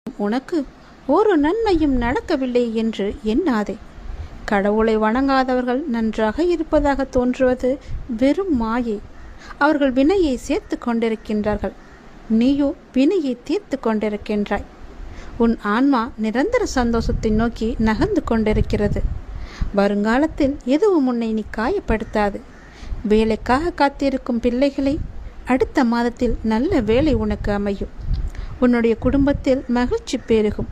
உனக்கு ஒரு நன்மையும் நடக்கவில்லை என்று எண்ணாதே. கடவுளை வணங்காதவர்கள் நன்றாக இருப்பதாக தோன்றுவது வெறும் மாயை. அவர்கள் வினையை சேர்த்து கொண்டிருக்கின்றார்கள். நீயோ வினையை தீர்த்து கொண்டிருக்கின்றாய். உன் ஆன்மா நிரந்தர சந்தோஷத்தை நோக்கி நகர்ந்து கொண்டிருக்கிறது. வருங்காலத்தில் எதுவும் உன்னை நீ காயப்படுத்தாது. வேலைக்காக காத்திருக்கும் பிள்ளைகளை அடுத்த மாதத்தில் நல்ல வேலை உனக்கு அமையும். உன்னுடைய குடும்பத்தில் மகிழ்ச்சி பெருகும்.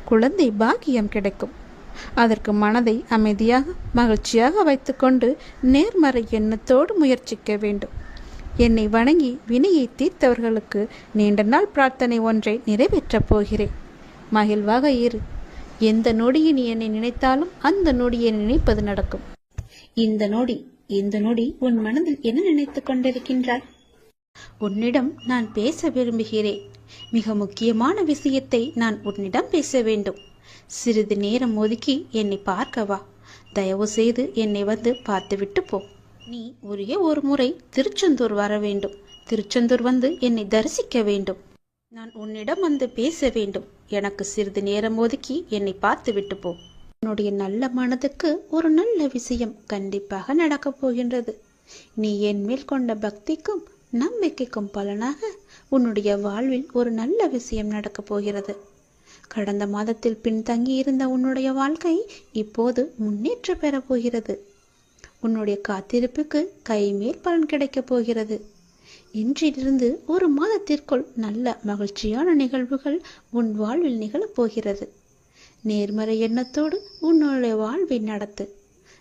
குழந்தை பாக்கியம் கிடைக்கும். அதற்கு மனதை அமைதியாக மகிழ்ச்சியாக வைத்துக்கொண்டு நேர்மறை எண்ணத்தோடு முயற்சிக்க வேண்டும். என்னை வணங்கி வினையை தீர்த்தவர்களுக்கு நீண்ட நாள் பிரார்த்தனை ஒன்றை நிறைவேற்றப் போகிறேன். மகிழ்வாக இரு. எந்த நொடியை நீ என்னை நினைத்தாலும் அந்த நொடியை நினைப்பது நடக்கும். இந்த நொடி உன் மனதில் என்ன நினைத்துக் கொண்டிருக்கின்றாய்? உன்னிடம் நான் பேச விரும்புகிறேன். மிக முக்கியமான விஷயத்தை நான் உன்னிடம் பேச வேண்டும். சிறிது நேரம் ஒதுக்கி என்னை பார்க்கவா. தயவு செய்து என்னை வந்து பார்த்துவிட்டு போ. நீ ஒரே ஒரு முறை திருச்செந்தூர் வர வேண்டும். திருச்செந்தூர் வந்து என்னை தரிசிக்க வேண்டும். நான் உன்னிடம் வந்து பேச வேண்டும். எனக்கு சிறிது நேரம் ஒதுக்கி என்னை பார்த்து விட்டு போ. உன்னுடைய நல்ல மனதுக்கு ஒரு நல்ல விஷயம் கண்டிப்பாக நடக்கப் போகின்றது. நீ என் மேல் கொண்ட பக்திக்கும் நம்பிக்கைக்கும் பலனாக உன்னுடைய வாழ்வில் ஒரு நல்ல விஷயம் நடக்கப் போகிறது. கடந்த மாதத்தில் பின்தங்கி இருந்த உன்னுடைய வாழ்க்கை இப்போது முன்னேற்றம் பெறப் போகிறது. உன்னுடைய காத்திருப்புக்கு கைமேல் பலன் கிடைக்கப் போகிறது. இன்றிலிருந்து ஒரு மாதத்திற்குள் நல்ல மகிழ்ச்சியான நிகழ்வுகள் உன் வாழ்வில் நிகழப்போகிறது. நேர்மறை எண்ணத்தோடு உன்னுடைய வாழ்வை நடத்து.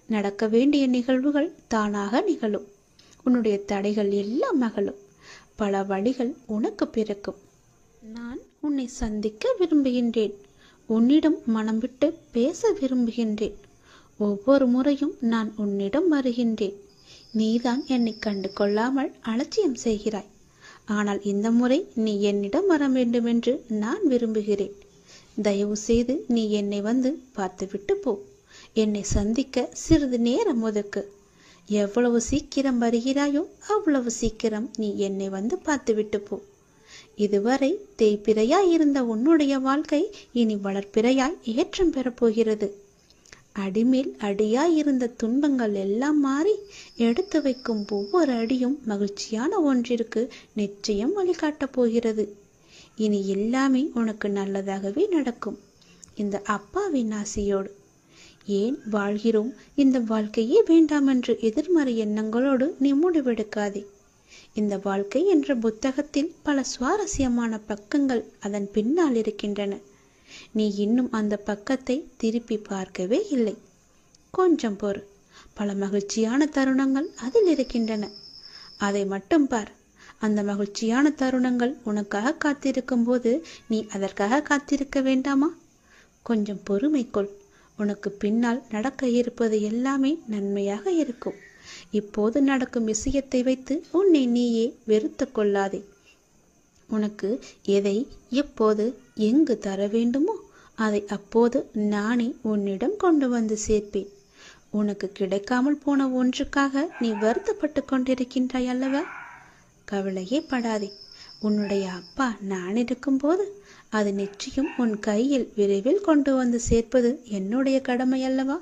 நடக்க வேண்டிய நிகழ்வுகள் தானாக நிகழும். உன்னுடைய தடைகள் எல்லாம் அகலும். பல வழிகள் உனக்கு பிறக்கும். நான் உன்னை சந்திக்க விரும்புகின்றேன். உன்னிடம் மனம் விட்டு பேச விரும்புகின்றேன். ஒவ்வொரு முறையும் நான் உன்னிடம் வருகின்றேன். நீதான் என்னை கண்டு கொள்ளாமல் அலட்சியம் செய்கிறாய். ஆனால் இந்த முறை நீ என்னிடம் வர வேண்டும் என்று நான் விரும்புகிறேன். தயவு செய்து நீ என்னை வந்து பார்த்துவிட்டு போ. என்னை சந்திக்க சிறிது நேரம் ஒதுக்கு. எவ்வளவு சீக்கிரம் வருகிறாயோ அவ்வளவு சீக்கிரம் நீ என்னை வந்து பார்த்துவிட்டு போ. இதுவரை தேய்பிறையாய் இருந்த உன்னுடைய வாழ்க்கை இனி வளர்ப்பிறையாய் ஏற்றம் பெறப்போகிறது. அடிமேல் அடியாய் இருந்த துன்பங்கள் எல்லாம் மாறி எடுத்து வைக்கும் ஒவ்வொரு அடியும் மகிழ்ச்சியான ஒன்றிற்கு நிச்சயம் வழிகாட்டப் போகிறது. இனி எல்லாமே உனக்கு நல்லதாகவே நடக்கும். இந்த அப்பாவின் ஆசையோடு. ஏன் வாழ்கிறோம், இந்த வாழ்க்கையே வேண்டாம் என்று எதிர்மறை எண்ணங்களோடு நீ முடிவெடுக்காதே. இந்த வாழ்க்கை என்ற புத்தகத்தில் பல சுவாரஸ்யமான பக்கங்கள் அதன் பின்னால் இருக்கின்றன. நீ இன்னும் அந்த பக்கத்தை திருப்பி பார்க்கவே இல்லை. கொஞ்சம் பொறு. பல மகிழ்ச்சியான தருணங்கள் அதில் இருக்கின்றன. அதை மட்டும் பார். அந்த மகிழ்ச்சியான தருணங்கள் உனக்காக காத்திருக்கும் போது நீ அதற்காக காத்திருக்க வேண்டாமா? கொஞ்சம் பொறுமை கொள். உனக்கு பின்னால் நடக்க இருப்பது எல்லாமே நன்மையாக இருக்கும். இப்போது நடக்கும் விஷயத்தை வைத்து உன்னை நீயே வெறுத்து கொள்ளாதே. உனக்கு எதை எப்போது எங்கு தர வேண்டுமோ அதை அப்போது நானே உன்னிடம் கொண்டு வந்து சேர்ப்பேன். உனக்கு கிடைக்காமல் போன ஒன்றுக்காக நீ வருத்தப்பட்டு கொண்டிருக்கின்றாய் அல்லவா? கவலையே படாதே. உன்னுடைய அப்பா நான் இருக்கும்போது அது நிச்சயம் உன் கையில் விரைவில் கொண்டு வந்து சேர்ப்பது என்னுடைய கடமை அல்லவா?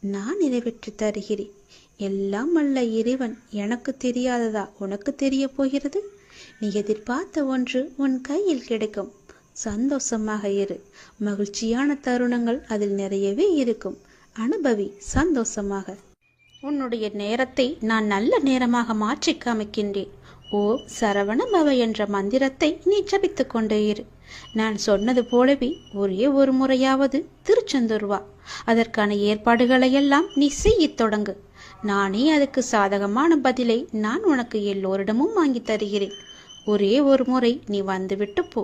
நான் நிறைவேற்றி தருகிறேன். எல்லாம் அல்ல இறைவன் எனக்கு தெரியாததா உனக்கு தெரிய போகிறது? நீ எதிர்பார்த்த ஒன்று உன் கையில் கிடைக்கும். சந்தோஷமாக இரு. மகிழ்ச்சியான தருணங்கள் அதில் நிறையவே இருக்கும். அனுபவி சந்தோஷமாக. உன்னுடைய நேரத்தை நான் நல்ல நேரமாக மாற்றி காமிக்கின்றேன். ஓம் சரவண பவ என்ற மந்திரத்தை நீ ஜபித்துக் கொண்டே இரு. நான் சொன்னது போலவே ஒரே ஒரு முறையாவது திருச்செந்தூர் வா. அதற்கான ஏற்பாடுகளை எல்லாம் நீ செய்யத் தொடங்கு. நானே அதுக்கு சாதகமான பதிலை நான் உனக்கு எல்லோரிடமும் வாங்கி தருகிறேன். ஒரே ஒரு முறை நீ வந்துவிட்டு போ.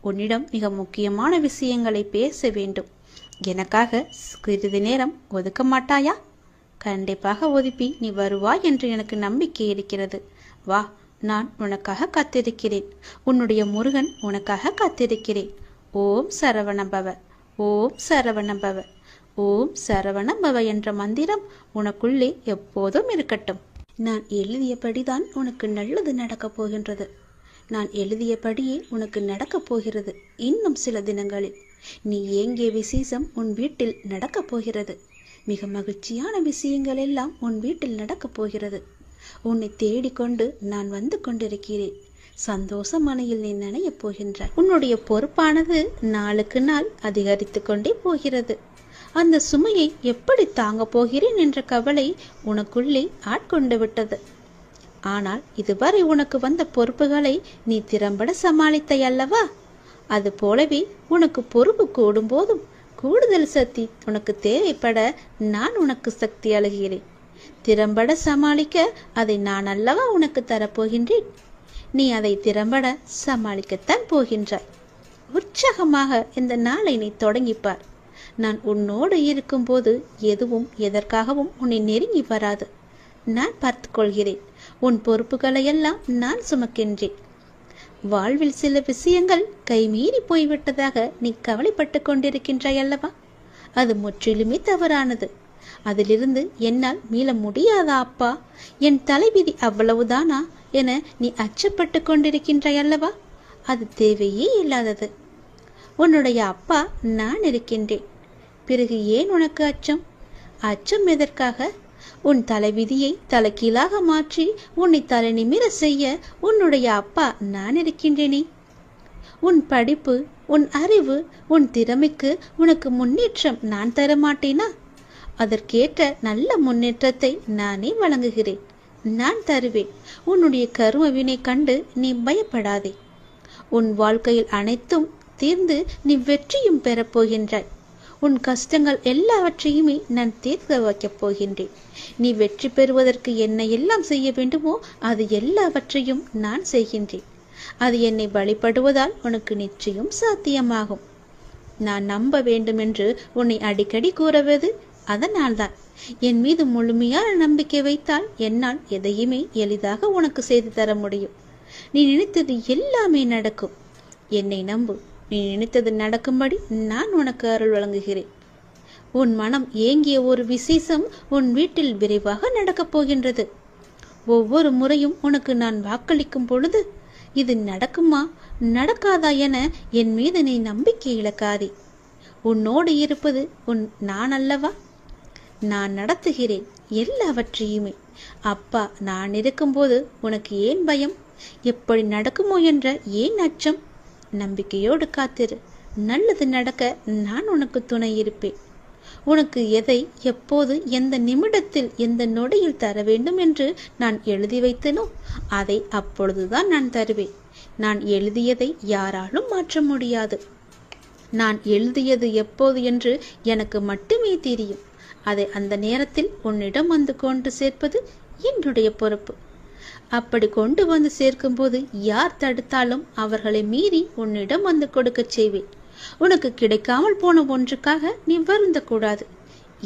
உன்னிடம் மிக முக்கியமான விஷயங்களை பேச வேண்டும். எனக்காக சிறிது நேரம் ஒதுக்க மாட்டாயா? கண்டிப்பாக ஒதுப்பி நீ வருவாய் என்று எனக்கு நம்பிக்கை இருக்கிறது. வா, நான் உனக்காக காத்திருக்கிறேன். உன்னுடைய முருகன் உனக்காக காத்திருக்கிறேன். ஓம் சரவண பவ, ஓம் சரவண பவ, ஓம் சரவண பவ என்ற மந்திரம் உனக்குள்ளே எப்போதும் இருக்கட்டும். நான் எழுதியபடிதான் உனக்கு நல்லது நடக்கப் போகின்றது. நான் எழுதியபடியே உனக்கு நடக்கப் போகிறது. இன்னும் சில தினங்களில் நீ ஏங்கிய விசேஷம் உன் வீட்டில் நடக்கப் போகிறது. மிக மகிழ்ச்சியான விஷயங்கள் எல்லாம் உன் வீட்டில் நடக்கப் போகிறது. உன்னை தேடிக்கொண்டு நான் வந்து கொண்டிருக்கிறேன். சந்தோஷ மனையில் நீ நனையப் போகின்றாய். உன்னுடைய பொறுப்பானது நாளுக்கு நாள் அதிகரித்து கொண்டே போகிறது. அந்த சுமையை எப்படி தாங்க போகிறேன் என்ற கவலை உனக்குள்ளே ஆட்கொண்டு விட்டது. ஆனால் இதுவரை உனக்கு வந்த பொறுப்புகளை நீ திறம்பட சமாளித்தாய் அல்லவா? அது போலவே உனக்கு பொறுப்பு கூடும் போதும் கூடுதல் சக்தி உனக்கு தேவைப்பட நான் உனக்கு சக்தி அளிக்கிறேன். திறம்பட சமாளிக்க அதை நான் அல்லவா உனக்கு தரப்போகின்றேன். நீ அதை திறம்பட சமாளிக்கத்தான் போகின்றாய். உற்சாகமாக இந்த நாளை நீ தொடங்கிப்பார். நான் உன்னோடு இருக்கும்போது எதுவும் எதற்காகவும் உன்னை நெருங்கி வராது. நான் பார்த்து கொள்கிறேன். உன் பொறுப்புகளை எல்லாம் நான் சுமக்கின்றேன். வாழ்வில் சில விஷயங்கள் கைமீறி போய்விட்டதாக நீ கவலைப்பட்டு கொண்டிருக்கின்றாய் அல்லவா? அது முற்றிலுமே தவறானது. அதிலிருந்து என்னால் மீள முடியாதா அப்பா? என் தலைவிதி அவ்வளவுதானா என நீ அச்சப்பட்டு கொண்டிருக்கின்றாய் அல்லவா? அது தேவையே இல்லாதது. உன்னுடைய அப்பா நான் இருக்கின்றேன். பிறகு ஏன் உனக்கு அச்சம்? அச்சம் எதற்காக? உன் தலைவிதியை தலைகீழாக மாற்றி உன்னை தலை நிமிர செய்ய உன்னுடைய அப்பா நான் இருக்கின்றேனே. உன் படிப்பு, உன் அறிவு, உன் திறமைக்கு உனக்கு முன்னேற்றம் நான் தரமாட்டேனா? அதற்கேற்ற நல்ல முன்னேற்றத்தை நானே வழங்குகிறேன். நான் தருவேன். உன்னுடைய கர்ம வினை கண்டு நீ பயப்படாதே. உன் வாழ்க்கையில் அனைத்தும் தீர்ந்து நீ வெற்றியும் பெறப்போகின்றாய். உன் கஷ்டங்கள் எல்லாவற்றையுமே நான் தீர்க்க வைக்கப் போகின்றேன். நீ வெற்றி பெறுவதற்கு என்ன எல்லாம் செய்ய வேண்டுமோ அது எல்லாவற்றையும் நான் செய்கின்றேன். அது என்னை வழிபடுவதால் உனக்கு நிச்சயம் சாத்தியமாகும். நான் நம்ப வேண்டும் என்று உன்னை அடிக்கடி கூறுவது அதனால்தான். என் மீது முழுமையான நம்பிக்கை வைத்தால் என்னால் எதையுமே எளிதாக உனக்கு செய்து தர முடியும். நீ நினைத்தது எல்லாமே நடக்கும். என்னை நம்பு. நீ நினைத்தது நடக்கும்படி நான் உனக்கு அருள் வழங்குகிறேன். உன் மனம் ஏங்கிய ஒரு விசேஷம் உன் வீட்டில் விரைவாக நடக்கப் போகின்றது. ஒவ்வொரு முறையும் உனக்கு நான் வாக்களிக்கும் பொழுது இது நடக்குமா நடக்காதா என என் மீது நீ நம்பிக்கை இழக்காதே. உன்னோடு இருப்பது நான் அல்லவா? நான் நடத்துகிறேன் எல்லாவற்றையுமே. அப்பா நான் இருக்கும்போது உனக்கு ஏன் பயம்? எப்படி நடக்குமோ என்ற ஏன் அச்சம்? நம்பிக்கையோடு காத்திரு. நல்லது நடக்க நான் உனக்கு துணை இருப்பேன். உனக்கு எதை எப்போது எந்த நிமிடத்தில் எந்த நொடியில் தர வேண்டும் என்று நான் எழுதி வைத்தேனோ அதை அப்பொழுதுதான் நான் தருவேன். நான் எழுதியதை யாராலும் மாற்ற முடியாது. நான் எழுதியது எப்போது என்று எனக்கு மட்டுமே தெரியும். அதை அந்த நேரத்தில் உன்னிடம் வந்து கொண்டு சேர்ப்பது என்னுடைய பொறுப்பு. அப்படி கொண்டு வந்து சேர்க்கும்போது யார் தடுத்தாலும் அவர்களை மீறி உன்னிடம் வந்து கொடுக்க செய்வேன். உனக்கு கிடைக்காமல் போன ஒன்றுக்காக நீ வருந்த கூடாது.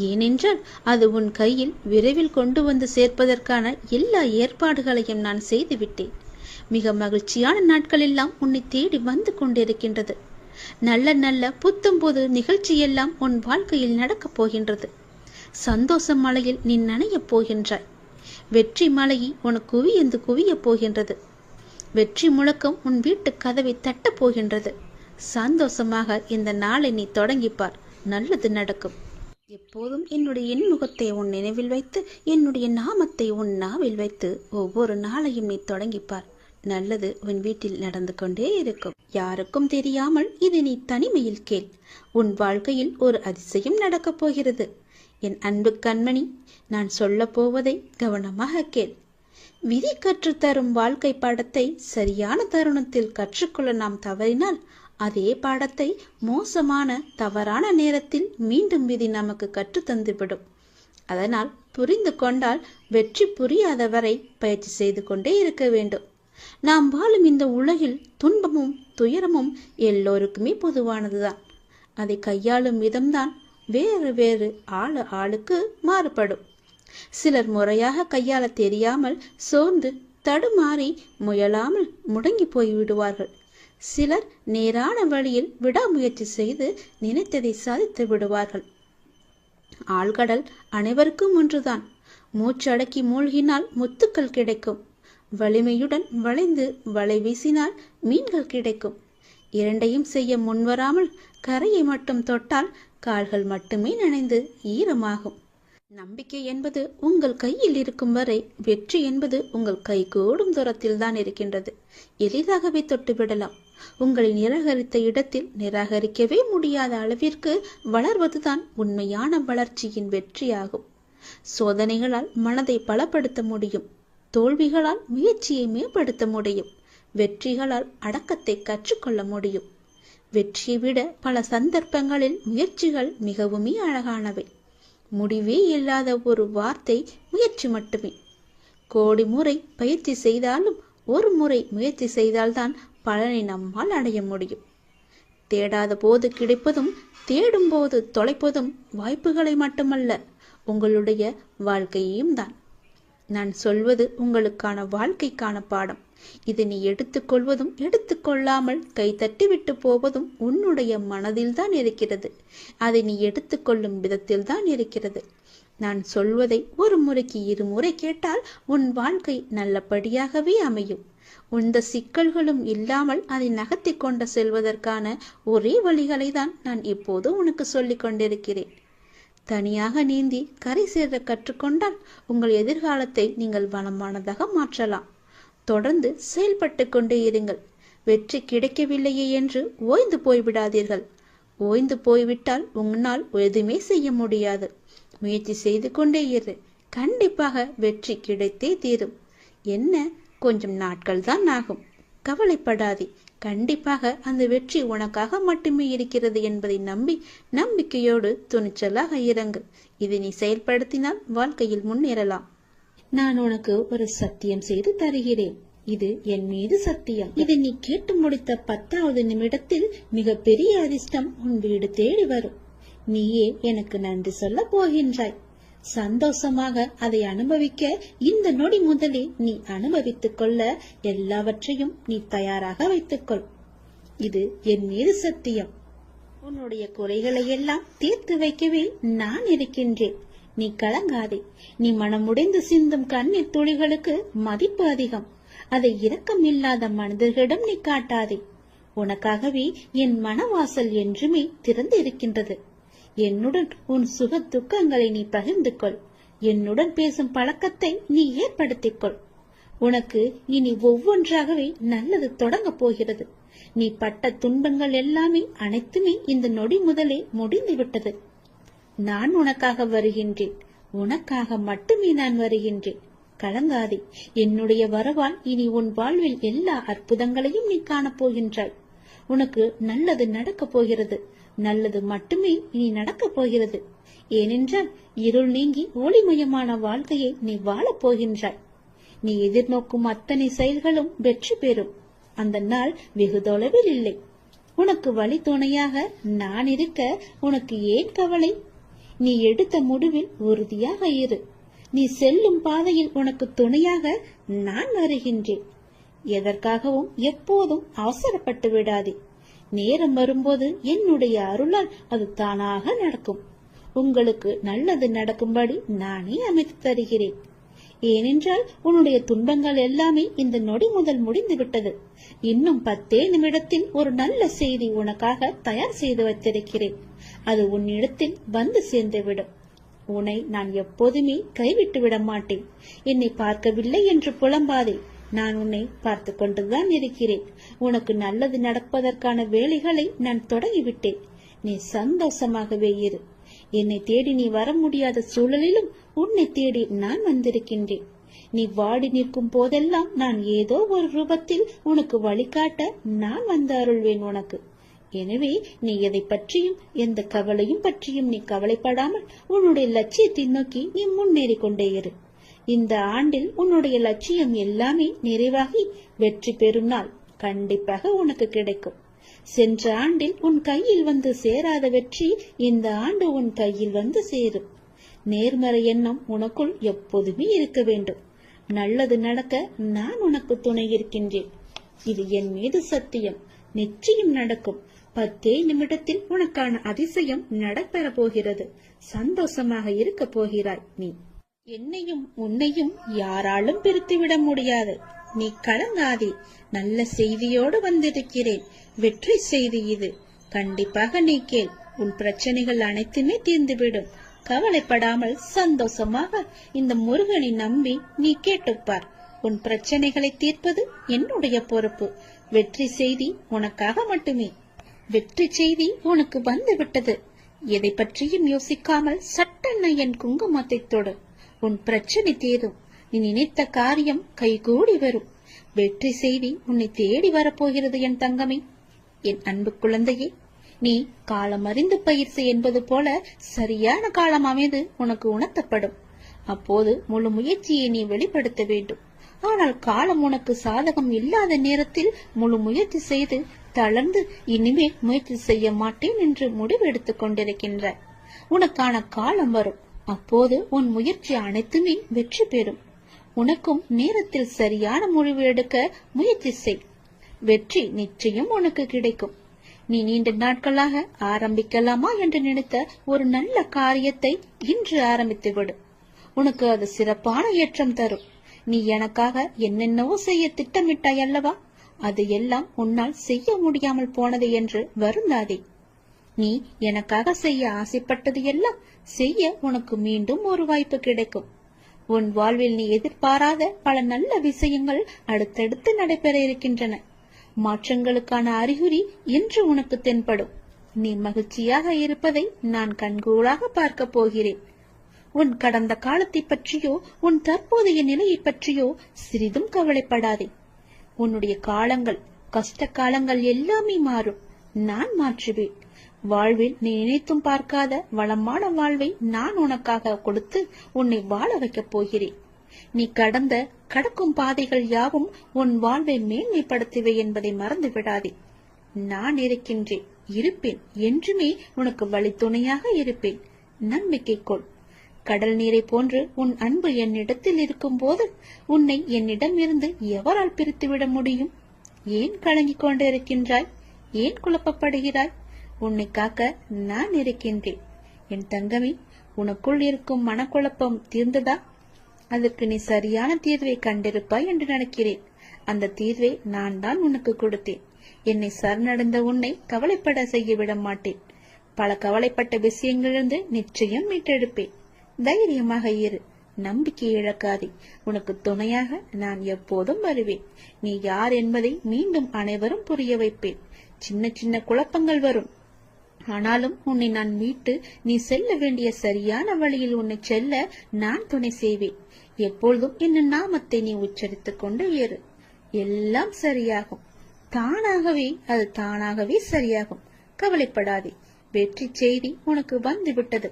ஏனென்றால் அது உன் கையில் விரைவில் கொண்டு வந்து சேர்ப்பதற்கான எல்லா ஏற்பாடுகளையும் நான் செய்துவிட்டேன். மிக மகிழ்ச்சியான நாட்கள் எல்லாம் உன்னை தேடி வந்து கொண்டிருக்கின்றது. நல்ல நல்ல புத்தம்போது நிகழ்ச்சியெல்லாம் உன் வாழ்க்கையில் நடக்கப் போகின்றது. சந்தோஷ மலையில் நீ நனையப் போகின்றாய். வெற்றி மலையை உனக்கு குவியந்து குவியப் போகின்றது. வெற்றி முழக்கம் உன் வீட்டு கதவை தட்டப் போகின்றது. சந்தோஷமாக இந்த நாளை நீ தொடங்கிப்பார். நல்லது நடக்கும். எப்போதும் என்னுடைய இன்முகத்தை உன் நினைவில் வைத்து என்னுடைய நாமத்தை உன் நாவில் வைத்து ஒவ்வொரு நாளையும் நீ தொடங்கிப்பார். நல்லது உன் வீட்டில் நடந்து கொண்டே இருக்கும். யாருக்கும் தெரியாமல் இது நீ தனிமையில் கேள். உன் வாழ்க்கையில் ஒரு அதிசயம் நடக்கப் போகிறது. என் அன்பு கண்மணி, நான் சொல்ல போவதை கவனமாக கேள். விதி கற்றுத்தரும் வாழ்க்கை பாடத்தை சரியான தருணத்தில் கற்றுக்கொள்ள நாம் தவறினால் அதே பாடத்தை மோசமான தவறான நேரத்தில் மீண்டும் விதி நமக்கு கற்றுத்தந்துவிடும். அதனால் புரிந்து கொண்டால் வெற்றி புரியாதவரை பயிற்சி செய்து கொண்டே இருக்க வேண்டும். நாம் வாழும் இந்த உலகில் துன்பமும் துயரமும் எல்லோருக்குமே பொதுவானதுதான். அதை கையாளும் விதம்தான் வேறு வேறு ஆளுக்கு மாறுபடும். சிலர் முறையாக கையாள தெரியாமல் சோர்ந்து தடுமாறி முயலாமல் முடங்கி போய் விடுவார்கள். சிலர் நேரான வழியில் விடாமுயற்சி செய்து நினைத்ததை சாதித்து விடுவார்கள். ஆழ்கடல் அனைவருக்கும் ஒன்றுதான். மூச்சடக்கி மூழ்கினால் முத்துக்கள் கிடைக்கும். வலிமையுடன் வளைந்து வலை வீசினால் மீன்கள் கிடைக்கும். இரண்டையும் செய்ய முன்வராமல் கரையை மட்டும் தொட்டால் கால்கள் மட்டுமே நனைந்து ஈரமாகும். நம்பிக்கை என்பது உங்கள் கையில் இருக்கும் வரை வெற்றி என்பது உங்கள் கை கூடும் தூரத்தில் தான் இருக்கின்றது. எளிதாகவே தொட்டுவிடலாம். உங்களை நிராகரித்த இடத்தில் நிராகரிக்கவே முடியாத அளவிற்கு வளர்வதுதான் உண்மையான வளர்ச்சியின் வெற்றியாகும். சோதனைகளால் மனதை பலப்படுத்த முடியும். தோல்விகளால் முயற்சியை மேம்படுத்த முடியும். வெற்றிகளால் அடக்கத்தை கற்றுக்கொள்ள முடியும். வெற்றியை விட பல சந்தர்ப்பங்களில் முயற்சிகள் மிகவுமே அழகானவை. முடிவே இல்லாத ஒரு வார்த்தை முயற்சி மட்டுமே. கோடி முறை பயிற்சி செய்தாலும் ஒரு முறை முயற்சி செய்தால்தான் பலனை நம்மால் அடைய முடியும். தேடாத போது கிடைப்பதும் தேடும் போது தொலைப்பதும் வாய்ப்புகளை மட்டுமல்ல, உங்களுடைய வாழ்க்கையையும் தான். நான் சொல்வது உங்களுக்கான வாழ்க்கைக்கான பாடம். இதை நீ எடுத்துக்கொள்வதும் எடுத்துக்கொள்ளாமல் கை தட்டிவிட்டு போவதும் உன்னுடைய மனதில் தான் இருக்கிறது. அதை நீ எடுத்துக்கொள்ளும் விதத்தில் தான் இருக்கிறது. நான் சொல்வதை ஒரு முறைக்கு இருமுறை கேட்டால் உன் வாழ்க்கை நல்லபடியாகவே அமையும். எந்த சிக்கல்களும் இல்லாமல் அதை நகர்த்தி கொண்டு செல்வதற்கான ஒரே வழிகளை தான் நான் இப்போது உனக்கு சொல்லிக் கொண்டிருக்கிறேன். தனியாக நீந்தி கரை சேர கற்றுக்கொண்டால் உங்கள் எதிர்காலத்தை நீங்கள் வளமானதாக மாற்றலாம். தொடர்ந்து செயல்பட்டு கொண்டே இருங்கள். வெற்றி கிடைக்கவில்லையே என்று ஓய்ந்து போய்விடாதீர்கள். ஓய்ந்து போய்விட்டால் உன்னால் எதுவுமே செய்ய முடியாது. முயற்சி செய்து கொண்டே இரு. கண்டிப்பாக வெற்றி கிடைத்தே தீரும். என்ன, கொஞ்சம் நாட்கள் தான் ஆகும். கவலைப்படாதே. கண்டிப்பாக அந்த வெற்றி உனக்காக மட்டுமே இருக்கிறது என்பதை நம்பி நம்பிக்கையோடு துணிச்சலாக இறங்கு. இதை நீ செயல்படுத்தினால் வாழ்க்கையில் முன்னேறலாம். நான் உனக்கு ஒரு சத்தியம் செய்து தருகிறேன். இது என் மீது சத்தியம். இதை நீ கேட்டு முடித்த 10வது நிமிடத்தில் மிக பெரிய அதிர்ஷ்டம் உன் வீடு தேடி வரும். நீயே எனக்கு நன்றி சொல்ல போகின்றாய். சந்தோஷமாக அதை அனுபவிக்க இந்த நொடி முதலே நீ அனுபவித்துக் கொள்ள எல்லாவற்றையும் நீ தயாராக வைத்துக்கொள். இது என் மீது சத்தியம். உன்னுடைய குறைகளை எல்லாம் தீர்த்து வைக்கவே நான் இருக்கின்றேன். நீ கலங்காதே. நீ மனமுடைந்து சிந்தும் கண்ணீர் துளிகளுக்கு மதிப்பு அதிகம். அதை இரக்கமில்லாத மனிதர்களிடம் நீ காட்டாதே. உனக்காகவே என் மனவாசல் என்றுமே திறந்து இருக்கின்றது. என்னுடன் உன் சுக துக்கங்களை நீ பகிர்ந்து கொள். என்னுடன் பேசும் பழக்கத்தை நீ ஏற்படுத்திக் கொள். உனக்கு இனி ஒவ்வொன்றாகவே நல்லது தொடங்க போகிறது. நீ பட்ட துன்பங்கள் எல்லாமே அனைத்துமே இந்த நொடி முதலே முடிந்து விட்டது. நான் உனக்காக வருகின்றேன். உனக்காக மட்டுமே நான் வருகின்றேன். கலங்காதே. என்னுடைய வரவால் இனி உன் வாழ்வில் எல்லா அற்புதங்களையும் நீ காணப்போகின்றாய். உனக்கு நல்லது நடக்கப் போகிறது. நல்லது மட்டுமே இனி நடக்கப் போகிறது. ஏனென்றால் இருள் நீங்கி ஒளிமயமான வாழ்க்கையை நீ வாழப் போகின்றாய். நீ எதிர்நோக்கும் அத்தனை செயல்களும் வெற்றி பெறும். அந்த நாள் வெகு தொலைவில் இல்லை. உனக்கு வழி துணையாக நான் இருக்க உனக்கு ஏன் கவலை? நீ எடுத்த முடிவில் உறுதியாக இரு. நீ செல்லும் பாதையில் உனக்கு துணையாக நான் வருகின்றேன். எதற்காகவும் எப்போதும் அவசரப்பட்டு விடாதே. நேரம் வரும்போது என்னுடைய அருளால் அது தானாக நடக்கும். உங்களுக்கு நல்லது நடக்கும்படி நானே அமைத்து தருகிறேன். ஏனென்றால் உன்னுடைய துன்பங்கள் எல்லாமே இந்த நொடி முதல் முடிந்து விட்டது. இன்னும் 10 நிமிடத்தில் ஒரு நல்ல செய்தி உனக்காக தயார் செய்து வைத்திருக்கிறேன். அது உன்னிடத்தில் வந்து சேர்ந்துவிடும். உன்னை நான் எப்போதுமே கைவிட்டு விட மாட்டேன். என்னை பார்க்கவில்லை என்று புலம்பாதே. நான் உன்னை பார்த்து கொண்டுதான் இருக்கிறேன். உனக்கு நல்லது நடப்பதற்கான வேலைகளை நான் தொடங்கிவிட்டேன். நீ சந்தோஷமாகவே இரு. என்னை தேடி நீ வர முடியாத சூழலிலும் உன்னை தேடி நான் வந்திருக்கின்றேன். நீ வாடி நிற்கும் போதெல்லாம் நான் ஏதோ ஒரு ரூபத்தில் உனக்கு வழிகாட்ட நான் வந்து அருள்வேன் உனக்கு. எனவே நீ எதை பற்றியும் எந்த கவலையும் பற்றியும் நீ கவலைப்படாமல் உன்னுடைய லட்சியத்தை நோக்கி நீ முன்னேறி கொண்டே இரு. இந்த ஆண்டில் உன்னுடைய லட்சியம் எல்லாமே நிறைவாகி வெற்றி பெறும் நாள் கண்டிப்பாக உனக்கு கிடைக்கும். சென்ற ஆண்டில் உன் கையில் வந்து சேராத வெற்றி இந்த ஆண்டு உன் கையில் வந்து சேரும். நேர்மறை எண்ணம் உனக்குள் எப்போதுமே இருக்க வேண்டும். நல்லது நடக்க நான் உனக்கு துணை இருக்கின்றேன். இது என் மீது சத்தியம். நிச்சயம் நடக்கும். 10 நிமிடத்தில் உனக்கான அதிசயம் நடைபெற போகிறது. சந்தோஷமாக இருக்க போகிறாய். நீ என்னையும் உன்னையும் யாராலும் பிரித்துவிட முடியாது. நீ கலங்காதே. நல்ல செய்தியோடு வந்திருக்கிறேன். வெற்றி செய்தி இது. கண்டிப்பாக நீ கேள். உன் பிரச்சனைகள் அனைத்துமே தீர்ந்துவிடும். கவலைப்படாமல் சந்தோஷமாக இந்த முருகனை நம்பி நீ கேட்டுப்பார். உன் பிரச்சனைகளை தீர்ப்பது என்னுடைய பொறுப்பு. வெற்றி செய்தி உனக்காக மட்டுமே. வெற்றி செய்தி உனக்கு வந்து விட்டது. எதை பற்றியும் யோசிக்காமல் சட்டென்ன என் குங்குமத்தை தொடு. உன் பிரச்சனை தீரும். நீ நினைத்த காரியம் கைகூடி வரும். வெற்றி செய்தி உன்னை தேடி வரப்போகிறது என் தங்கமே. என் அன்பு குழந்தையே, நீ காலம் அறிந்து பயிற்சி என்பது போல சரியான காலம் அமைந்து உனக்கு உணர்த்தப்படும். அப்போது முழு முயற்சியை நீ வெளிப்படுத்த வேண்டும். ஆனால் காலம் உனக்கு சாதகம் இல்லாத நேரத்தில் முழு முயற்சி செய்து தளர்ந்து இனிமேல் முயற்சி செய்ய மாட்டேன் என்று முடிவு எடுத்துக் கொண்டிருக்கின்றாய். உனக்கான காலம் வரும். அப்போது உன் முயற்சி அனைத்துமே வெற்றி பெறும். உனக்கும் நேரத்தில் சரியான முடிவு எடுக்க முயற்சி செய். வெற்றி நிச்சயம் உனக்கு கிடைக்கும். நீ நீண்ட நாட்களாக ஆரம்பிக்கலாமா என்று நினைத்த ஒரு நல்ல காரியத்தை இன்று ஆரம்பித்து விடு. உனக்கு அது சிறப்பான ஏற்றம் தரும். நீ எனக்காக என்னென்னவோ செய்ய திட்டமிட்டாய் அல்லவா? அது எல்லாம் உன்னால் செய்ய முடியாமல் போனது என்று வருந்தாதே. நீ எனக்காக செய்ய ஆசைப்பட்டது எல்லாம் செய்ய உனக்கு மீண்டும் ஒரு வாய்ப்பு கிடைக்கும். உன் வாழ்வில் நீ எதிர்பாராத பல நல்ல விஷயங்கள் அடுத்தடுத்து நடைபெற இருக்கின்றன. மாற்றங்களுக்கான அறிகுறி இன்று உனக்கு தென்படும். நீ மகிழ்ச்சியாக இருப்பதை நான் கண்கூடாக பார்க்க போகிறேன். உன் கடந்த காலத்தை பற்றியோ உன் தற்போதைய நிலையை பற்றியோ சிறிதும் கவலைப்படாதே. உன்னுடைய காலங்கள், கஷ்ட காலங்கள் எல்லாமே மாறும். நான் மாற்றுவேன். வாழ்வில் நீ நினைத்தும் பார்க்காத வளமான வாழ்வை நான் உனக்காக கொடுத்து உன்னை வாழ வைக்கப் போகிறேன். நீ கடக்கும் பாதைகள் யாவும் உன் வாழ்வை மேன்மைப்படுத்துவே என்பதை மறந்து விடாதே. நான் இருக்கின்றேன், இருப்பேன். என்றுமே உனக்கு வழித்துணையாக இருப்பேன். நம்பிக்கை கொள். கடல் நீரை போன்று உன் அன்பு என்னிடத்தில் இருக்கும் போது உன்னை என்னிடம் இருந்து எவரால் பிரித்துவிட முடியும்? ஏன் கலங்கிக் கொண்டிருக்கின்றாய்? ஏன் குழப்பப்படுகிறாய்? உன்னை காக்க நான் இருக்கின்றேன். என் தங்கமே, உனக்குள் இருக்கும் மனக்குழப்பம் தீர்ந்ததா? அதற்கு நீ சரியான தீர்வை கண்டிருப்பாய் என்று நினைக்கிறேன். அந்த தீர்வை நான் தான் உனக்கு கொடுத்தேன். என்னை சரணடைந்த உன்னை கவலைப்பட செய்ய விட மாட்டேன். பல கவலைப்பட்ட விஷயங்களிலிருந்து நிச்சயம் மீட்டெடுப்பேன். தைரியமாக இரு. நம்பிக்கை இழக்காதே. உனக்கு துணையாக நான் எப்போதும் வருவேன். நீ யார் என்பதை மீண்டும் அனைவரும் புரிய வைப்பேன். சின்ன சின்ன குழப்பங்கள் வரும். ஆனாலும் உன்னை நான் மீட்டு நீ செல்ல வேண்டிய சரியான வழியில் உன்னை செல்ல நான் துணை செய்வேன். எப்பொழுதும் என்ன நாமத்தை நீ உச்சரித்துக் கொண்டு ஏறு. எல்லாம் சரியாகும். அது தானாகவே சரியாகும். கவலைப்படாதே. வெற்றி செய்தி உனக்கு வந்து விட்டது.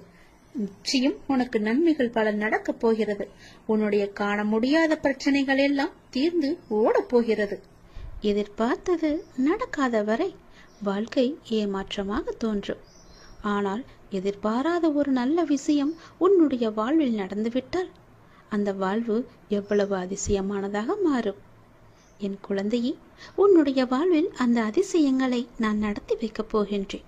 நிச்சயம் உனக்கு நன்மைகள் பல நடக்கப் போகிறது. உன்னுடைய காண முடியாத பிரச்சனைகள் எல்லாம் தீர்ந்து ஓடப் போகிறது. எதிர்பார்த்தது நடக்காத வரை வாழ்க்கை ஏமாற்றமாக தோன்றும். ஆனால் எதிர்பாராத ஒரு நல்ல விஷயம் உன்னுடைய வாழ்வில் நடந்துவிட்டால் அந்த வாழ்வு எவ்வளவு அதிசயமானதாக மாறும். என் குழந்தையே, உன்னுடைய வாழ்வில் அந்த அதிசயங்களை நான் நடத்தி வைக்கப் போகின்றேன்.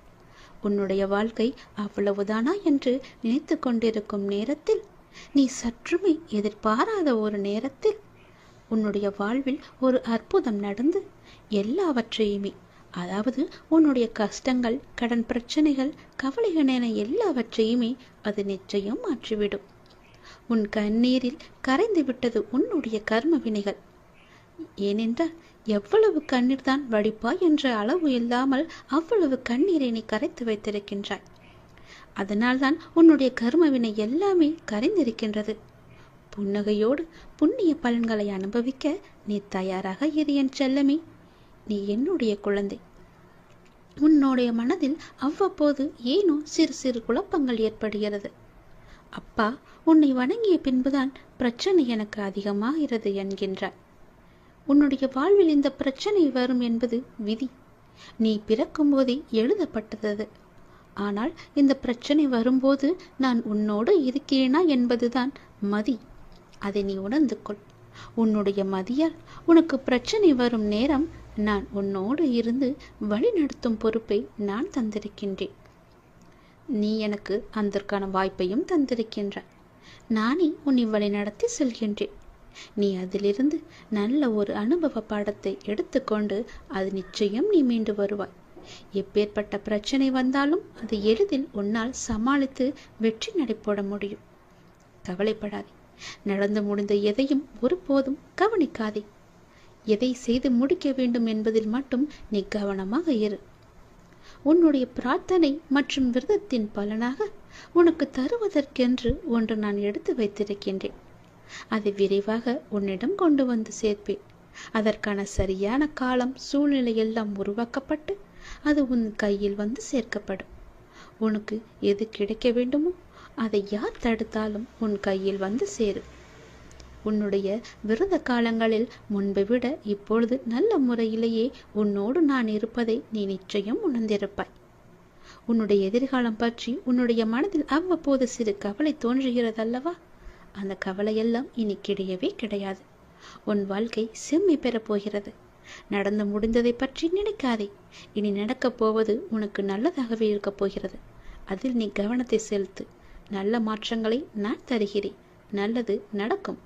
உன்னுடைய வாழ்க்கை அவ்வளவுதானா என்று நினைத்து கொண்டிருக்கும் நேரத்தில், நீ சற்றுமே எதிர்பாராத ஒரு நேரத்தில் உன்னுடைய வாழ்வில் ஒரு அற்புதம் நடந்து எல்லாவற்றையுமே, அதாவது உன்னுடைய கஷ்டங்கள், கடன் பிரச்சனைகள், கவலைகள் என எல்லாவற்றையுமே அது நிச்சயம் மாற்றிவிடும். உன் கண்ணீரில் கரைந்து விட்டது உன்னுடைய கர்ம வினைகள். ஏனென்றால் எவ்வளவு கண்ணீர் தான் வடிப்பாய் என்ற அளவு இல்லாமல் அவ்வளவு கண்ணீரை நீ கரைத்து வைத்திருக்கின்றாய். அதனால்தான் உன்னுடைய கர்மவினை எல்லாமே கரைந்திருக்கின்றது. புன்னகையோடு புண்ணிய பலன்களை அனுபவிக்க நீ தயாராக இரு என் செல்லமே. நீ என்னுடைய குழந்தை. உன்னுடைய மனதில் அவ்வப்போது ஏனோ சிறு சிறு குழப்பங்கள் ஏற்படுகிறது. அப்பா உன்னை வணங்கிய பின்புதான் பிரச்சனை எனக்கு அதிகமாகிறது என்கின்றாய். உன்னுடைய வாழ்வில் இந்த பிரச்சனை வரும் என்பது விதி. நீ பிறக்கும் போதே எழுதப்பட்டது. ஆனால் இந்த பிரச்சனை வரும்போது நான் உன்னோடு இருக்கிறேனா என்பதுதான் மதி. அதை நீ உணர்ந்து கொள். உன்னுடைய மதியால் உனக்கு பிரச்சனை வரும் நேரம் நான் உன்னோடு இருந்து வழி நடத்தும் பொறுப்பை நான் தந்திருக்கின்றேன். நீ எனக்கு அதற்கான வாய்ப்பையும் தந்திருக்கின்றாய். நானே உன்னை வழி நடத்தி செல்கின்றேன். நீ அதிலிருந்து நல்ல ஒரு அனுபவ பாடத்தை எடுத்துக்கொண்டு அது நிச்சயம் நீ மீண்டு வருவாய். எப்பேற்பட்ட பிரச்சனை வந்தாலும் அது எளிதில் உன்னால் சமாளித்து வெற்றி நடைபோட முடியும். கவலைப்படாதே. நடந்து முடிந்த எதையும் ஒருபோதும் கவனிக்காதே. எதை செய்து முடிக்க வேண்டும் என்பதில் மட்டும் நீ கவனமாக இரு. உன்னுடைய பிரார்த்தனை மற்றும் விரதத்தின் பலனாக உனக்கு தருவதற்கென்று ஒன்று நான் எடுத்து வைத்திருக்கின்றேன். அதை விரைவாக உன்னிடம் கொண்டு வந்து சேர்ப்பேன். அதற்கான சரியான காலம் சூழ்நிலை எல்லாம் உருவாக்கப்பட்டு அது உன் கையில் வந்து சேர்க்கப்படும். உனக்கு எது கிடைக்க வேண்டுமோ அதை யார் தடுத்தாலும் உன் கையில் வந்து சேரும். உன்னுடைய விரத காலங்களில் முன்பை விட இப்பொழுது நல்ல முறையிலேயே உன்னோடு நான் இருப்பதை நீ நிச்சயம் உணர்ந்திருப்பாய். உன்னுடைய எதிர்காலம் பற்றி உன்னுடைய மனதில் அவ்வப்போது சிறு கவலை தோன்றுகிறதல்லவா? அந்த கவலையெல்லாம் இனி கிடையவே கிடையாது. உன் வாழ்க்கை செம்மை பெறப் போகிறது. நடந்து முடிந்ததை பற்றி நினைக்காதே. இனி நடக்கப் போவது உனக்கு நல்லதாகவே இருக்கப் போகிறது. அதில் நீ கவனத்தை செலுத்து. நல்ல மாற்றங்களை நான் தருகிறேன். நல்லது நடக்கும்.